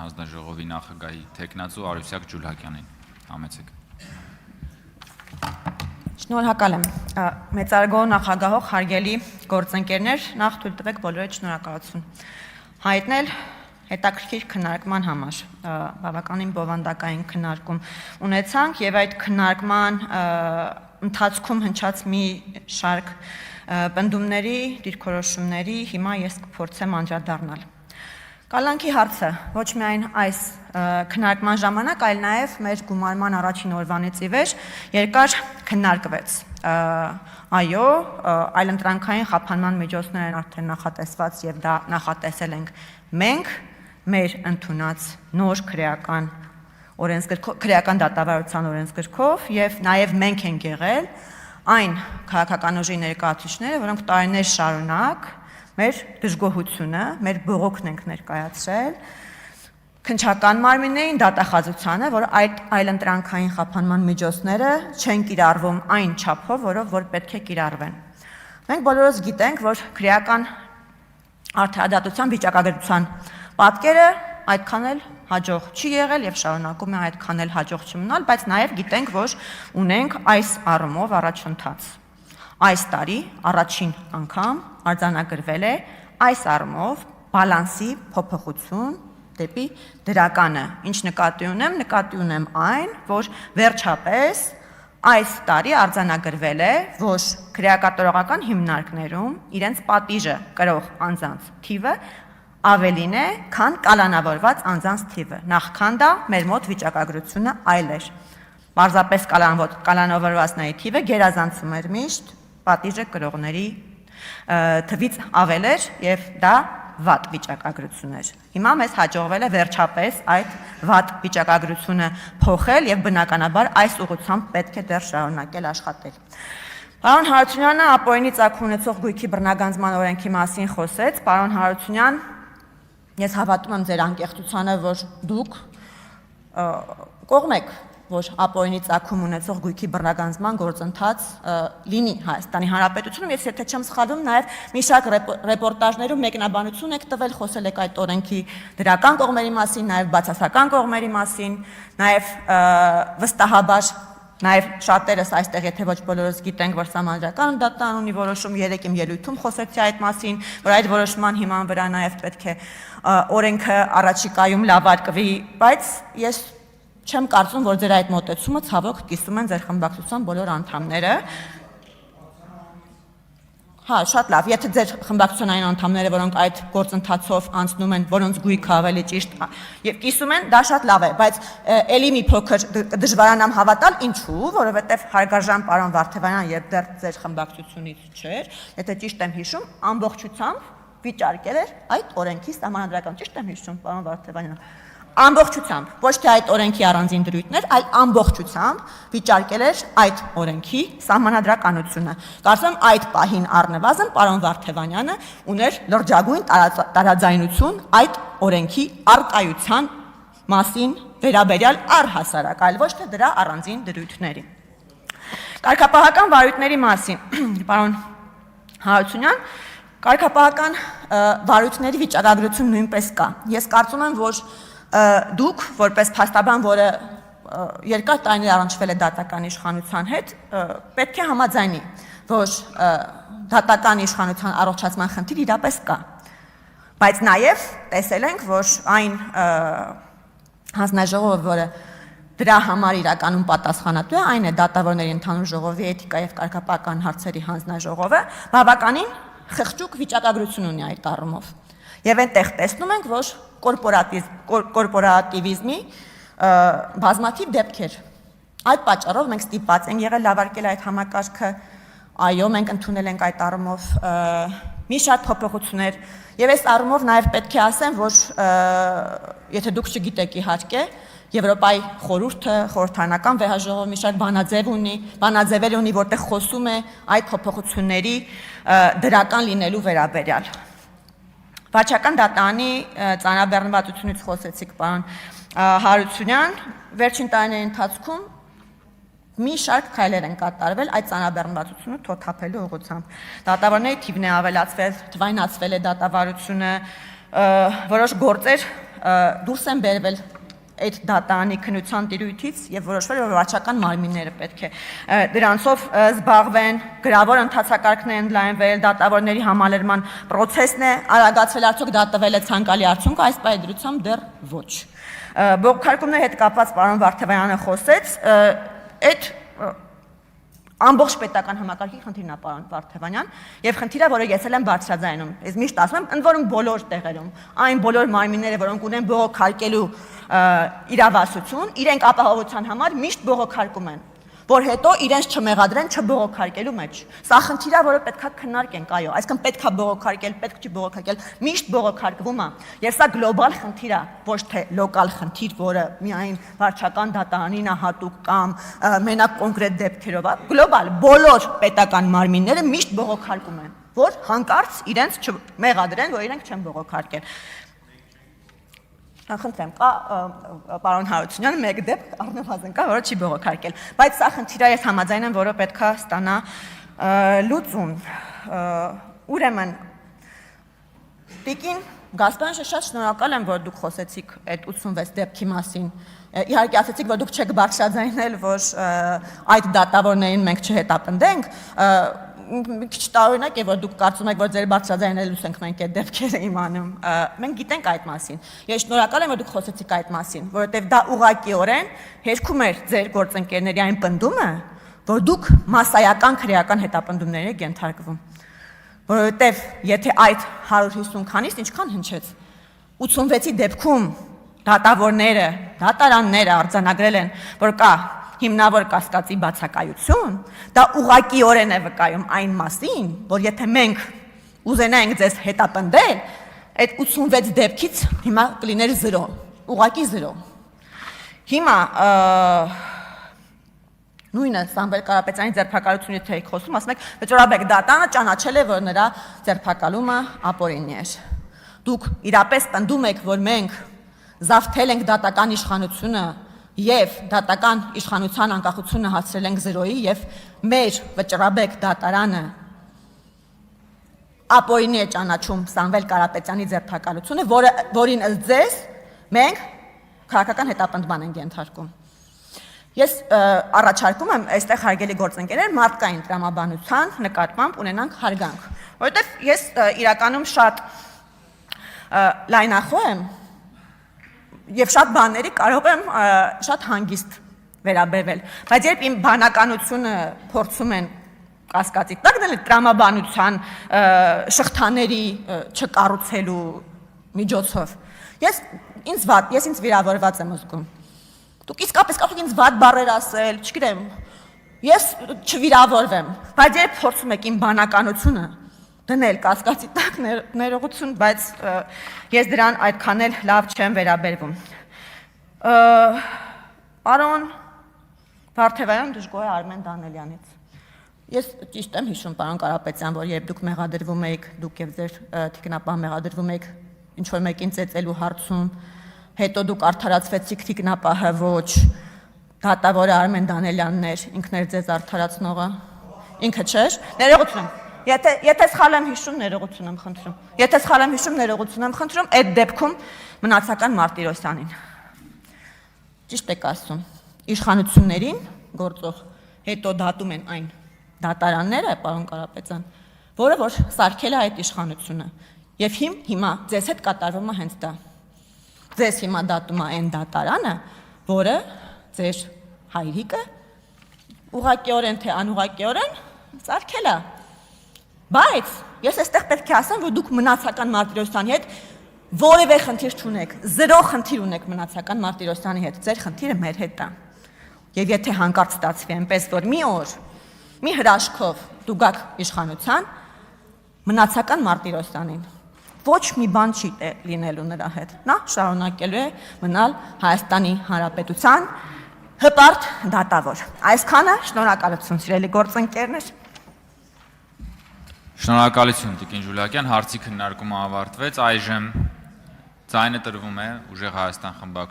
հանձնաժողովի նախագահի թեկնածու Արուսյակ Ջուլհակյանին։ Համեցեք։ Շնորհակալ եմ։ Մեծարգո նախագահող հարգելի գործընկերներ, նախ թույլ տվեք բոլորիդ շնորհակալություն հայտնել հետաքրքիր քննարկման համար։ Բավականին բովանդակային քննարկում ունեցանք եւ այդ քննարկման ընթացքում հնչած մի շարք պնդումների, դիրքորոշումների հիմա ես կփորձեմ անդրադառնալ։ Կալանքի հարցը ոչ միայն այս քննարկման ժամանակ, այլ նաև մեր գումարման առաջին օրվանից ի վեր երկար քննարկվեց։ Այո, այլընտրանքային խափանման միջոցներ են արդեն նախատեսված եւ դա նախատեսել ենք մենք մեր ընդունած նոր քրեական դատավարության օրենսգրքով եւ նաեւ մենք ենք եղել այն քաղաքական ուժի ներկայացուցիչները, որոնք տարիներ շարունակ մեր դժգոհությունը, մեր բողոքն ենք ներկայացրել քննչական մարմիններին, դատախազությանը, որ այդ այլընտրանքային խափանման միջոցները չեն կիրառվում այն չափով, որով որ պետք է կիրառվեն։ Մենք բոլորս գիտենք, որ քրեական արդարադատության վիճակագրության պատկերը այդքան էլ հաջող չի եղել եւ շարունակում է այդքան էլ հաջող չմնալ, բայց նաեւ գիտենք, որ ունենք այս առումով առաջընթաց։ Այս տարի առաջին անգամ արձանագրվել է այս առումով բալանսի փոփոխություն դեպի դրականը։ Ինչ նկատի ունեմ այն, որ վերջապես այս տարի արձանագրվել է, որ քրեակատորողական հիմնարկներում իրենց պատիժը կրող անձանց թիվը ավելին է, քան կալանավորված անձանց թիվը։ Նախքան դա մեր մոտ վիճակագրությունը այլ էր։ Պարզապես կալանավորվածների թիվը գերազանցում էր միշտ պատիժը կրողների թվից ավել էր եւ դա վատ վիճակագրություն էր։ Հիմա մեզ հաջողվել է վերջապես այդ վատ վիճակագրությունը փոխել եւ բնականաբար այս ուղղությամբ պետք է դեռ շարունակել աշխատել։ Պարոն Հարությունյանը ապօրինի ծագում ունեցող գույքի բռնագանձման օրենքի մասին խոսեց։ Պարոն Հարությունյան, ես հավատում եմ ձեր անկեղծությանը, որ դուք կողմեք, որ ապօրինի ծագում ունեցող գույքի բռնագանձման գործընթաց լինի Հայաստանի Հանրապետությունում, ես եթե չեմ սխալվում, նաև մի շարք ռեպորտաժներում մեկնաբանություն եք տվել, խոսել եք այդ օրենքի դրական կողմերի մասին, նաև բացասական կողմերի մասին, նաև վստահաբար նաև շատերս այստեղ, եթե ոչ բոլորս գիտենք, որ Սահմանադրական դատարան ունի որոշում, երեկ իմ ելույթում խոսեցի այդ մասին, որ այդ որոշման հիման վրա նաև պետք է օրենքը առաջիկայում լավարկվի, բայց ես չեմ կարծում, որ ձեր այդ մոտեցումը ցավոք կիսում են ձեր խմբակցության բոլոր անդամները։ Հա, շատ լավ, եթե ձեր խմբակցության այն անդամները, որոնք այդ գործընթացով անցնում են, որոնց գույքը ավելի ճիշտ եւ կիսում են, դա շատ լավ է, բայց ելի մի փոքր դժվարանամ հավատալ, ինչու, որովհետեւ հարգարժան պարոն Վարդևանյան եւ դեռ ձեր խմբակցությունից չէր, եթե ճիշտ եմ հիշում, ամբողջությամբ վիճարկել էր այդ օրենքի սահմանադրական, ճիշտ եմ հիշում, պարոն Վարդևանյան, ամբողջությամբ, ոչ թե այդ օրենքի առանձին դրույթներ, այլ ամբողջությամբ վիճարկել էր այդ օրենքի սահմանադրականությունը։ Կարծում եմ այդ պահին առնվազն պարոն Վարդևանյանը ուներ լրջագույն տարաձայնություն այդ օրենքի առկայության մասին վերաբերյալ առհասարակ, այլ ոչ թե դրա առանձին դրույթների։ Կարգապահական վարույթների մասին, պարոն Հարությունյան, կարգապահական վարույթների վիճակագրություն նույնպես կա։ Ես կարծում եմ, որ դուք, որպես փաստաբան, որը երկար տարիներ առնչվել է դատական իշխանության հետ, պետք է համաձայնի, որ դատական իշխանության առողջացման խնդիր իրապես կա։ Բայց նաև տեսել ենք, որ այն հանձնաժողովը, որը դրա համար իրականում պատասխանատու է, այն է դատավորների ընդհանուր ժողովի էթիկա եւ կարգապահական հարցերի հանձնաժողովը, բավականին խղճուկ վիճակագրություն ունի այդ առումով։ Եվ այնտեղ տեսնում ենք, որ կորպորատիվիզմի բազմաթիվ դեպքեր։ Այդ պատճառով մենք ստիպված ենք եղել լավարկել այդ համակարգը, այո, մենք ընդունել ենք այդ առումով մի շարք փոփոխություններ, եւ այս առումով նաեւ պետք է ասեմ, որ եթե դուք չգիտեք իհարկե, Եվրոպայի խորհուրդը, խորհրդարանական վեհաժողովը մի շարք բանաձևեր ունի, որտեղ խոսում է այդ փոփոխությունների դրական լինելու վերաբերյալ։ Վարչական դատարանի ծանրաբեռնվածությունից խոսեցիք, պարոն Հարությունյան, վերջին տարիների ընթացքում մի շարք քայլեր են կատարվել այդ ծանրաբեռնվածությունը թոթափելու ուղղությամբ։ Դատավորների թիվն է ավելացվել, թվայնացվել է դատավարությունը, որոշ գործեր դուրս են բերվել այդ դատարանի քննության տիրույթից եւ որոշվել որ վարչական մարմինները պետք է դրանցով զբաղվեն, գրավոր ընթացակարգներ են լայնվել, դատավորների համալրման process-ն է արագացվել, արդյոք դա տվել է ցանկալի արդյունք, այս պայմանությամբ դեռ ոչ։ Բողոքարկումների հետ կապված պարոն Վարդևյանը խոսեց, այդ ամբողջ պետական համակարգի խնդիրն է պարոն Վարդևանյան եւ խնդիրը, որը ես էլ եմ բարձրաձայնում։ Ես միշտ ասում եմ, ընդ որում բոլոր տեղերում, այն բոլոր մարմինները, որոնք ունեն բողոքարկելու իրավասություն, իրենք ապահովության համար միշտ բողոքարկում են, որ հետո իրենց չմեղադրեն չբողոքարկելու մեջ։ Սա խնդիրը, որը պետքա քննարկենք, այո, այսինքն պետքա բողոքարկել, պետք չի բողոքարկել, միշտ բողոքարկվում է։ Եվ սա գլոբալ խնդիր է, ոչ թե լոկալ խնդիր, որը միայն վարչական դատարանին է հատուկ կամ մենակ կոնկրետ դեպքերով է, գլոբալ բոլոր պետական մարմինները միշտ բողոքարկում են, որ հանկարծ իրենց չմեղադրեն, որ իրենք չեն բողոքարկել։ Խնդրեմ, կա պարոն Հարությունյանը մեկ դեպք առնվազն կա, որը չի բողոքարկել, բայց սա խնդիրը ես համաձայն եմ, որը պետքա ստանա լուծում։ Ուրեմն Տիկին Գասպարյան, շատ շնորհակալ եմ, որ դուք խոսեցիք այդ 86 դեպքի մասին։ Իհարկե ասեցիք, որ դուք չեք բարձրաձայնել, որ այդ դատավորներին մենք չհետապնդենք, մի քիչ տարօրինակ է, որ դուք կարծում եք, որ ձեր բարձրաձայնելուց ենք մենք այդ դեպքերը իմանում։ Մենք գիտենք այդ մասին։ Ես շնորհակալ եմ, որ դուք խոսեցիք այդ մասին, որովհետև դա ուղղակիորեն հերքում էր ձեր գործընկերների այն պնդումը, որ դուք մասսայական քրեական հետապնդումների եք ենթարկվում։ Որովհետև եթե այդ 150 քանից ինչքան հնչեց 86-ի դեպքում դատավորները, դատարանները արձանագրել են, որ կա հիմնավոր կասկածի բացակայություն, դա ուղղակիորեն է վկայում այն մասին, որ եթե մենք ուզենայինք ձեզ հետապնդել, այդ 86 դեպքից հիմա կլիներ 0, ուղղակի 0։ Հիմա նույնը Սամվել Կարապետյանի ձերբակալությունից եք խոսում, ասում եք, վճռաբեկ դատանը ճանաչել է, որ նրա ձերբակալումը ապօրինի էր։ Դուք իրապես պնդում եք, որ մենք զավթել ենք դատական իշխանությունը եւ դատական իշխանության անկախությունը հասցրել ենք 0-ի եւ մեր վճռաբեկ դատարանը ապօրինի է ճանաչում Սամվել Կարապետյանի ձերբակալությունը, որին ըստ ձեզ մենք քաղաքական հետապնդման ենք ենթարկում։ Ես առաջարկում եմ այստեղ հարգելի գործընկերներ մարդկային տրամաբանության նկատմամբ ունենանք հարգանք, որովհետեւ ես իրականում շատ լայնախոհ եմ եւ շատ բաների կարող եմ շատ հանգիստ վերաբերվել, բայց երբ իմ բանականությունը փորձում են կասկածի տակ դնել տրամաբանության շղթաների չկառուցելու միջոցով, ես ինձ վիրավորված եմ զգում։ Դուք իսկապես կարող եք ինձ վատ բառեր ասել, չգիտեմ, ես չվիրավորվեմ, բայց երբ փորձում եք իմ բանականությունը դնել կասկածի տակ ներողություն, բայց ես դրան այդքան էլ լավ չեմ վերաբերվում։ Պարոն Վարդևյան դժգոհ է Արմեն Դանելյանից։ Ես ճիշտ եմ հիշում, պարոն Կարապետյան, որ երբ դուք մեղադրվում եք, դուք եւ ձեր թիկնապահ մեղադրվում եք ինչ-որ մեկին ծեծելու հարցում, հետո դուք արդարացվեցիք թիկնապահը ոչ, դատավորը Արմեն Դանելյանն էր, ինքն էր ձեզ արդարացնողը, ինքը չէր, ներողություն եմ, եթե սխալ եմ հիշում, ներողություն եմ խնդրում, եթե սխալ եմ հիշում, ներողություն եմ խնդրում, այդ դեպքում մնացական Մարտիրոսյանին, ճիշտ եք ասում, իշխանություններին գործող, հետո դատում են այն դատարանները, պարոն Կարապետյան, որը որ սարքել է այդ իշխանությունը, եւ հիմա ձեզ հետ կատարվում է հենց դա։ Ձեզ հիմա դատում է այն դատարանը, որը ձեր հայրիկը ուղղակիորեն թե անուղղակիորեն սարքել է։ Բայց ես այստեղ պետք է ասեմ, որ դուք մնացական Մարտիրոսյանի հետ որևէ խնդիր չունեք, 0 խնդիր ունեք մնացական Մարտիրոսյանի հետ, ձեր խնդիրը մեր հետ է։ Եվ եթե հանկարծ ստացվի այնպես, որ մի օր, մի հրաշքով դուք գաք իշխանության, մնացական Մարտիրոսյանին ոչ մի բան չի լինելու նրա հետ։ Նա շարունակելու է մնալ Հայաստանի Հանրապետության հպարտ դատավոր։ Այսքանը շնորհակալություն, սիրելի գործընկերներ։ Շնորհակալություն Տիկին Ժուլիակյան, հարցի քննարկումը ավարտվեց, այժմ ձայնը տրվում է Ուժեղ Հայաստան խմբակցության